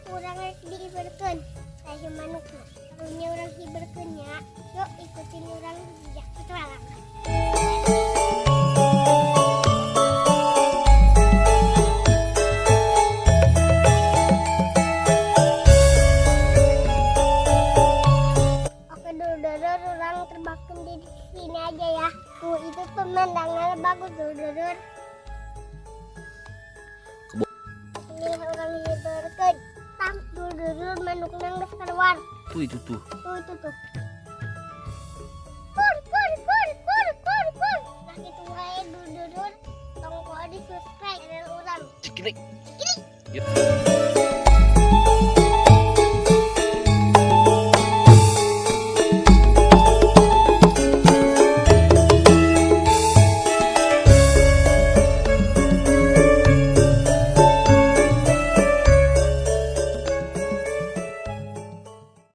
Urang rek diiberkeun saya manukna. Karunya urang hiberkeun nya. Yuk ikutin urang jejak petualangan. Oke dulur-dulur, urang terbakan di sini aja ya. Tuh itu pemandangannya bagus dulur-dulur. Ini orang hiberkeun. Tam dulur-dulur manukna geus keluar. Tuh itu tuh. Tuh itu tuh. Kur. Nah itu wae dulur-dulur. Tong kudu di subscribe channel urang. Ciklik. Yuk.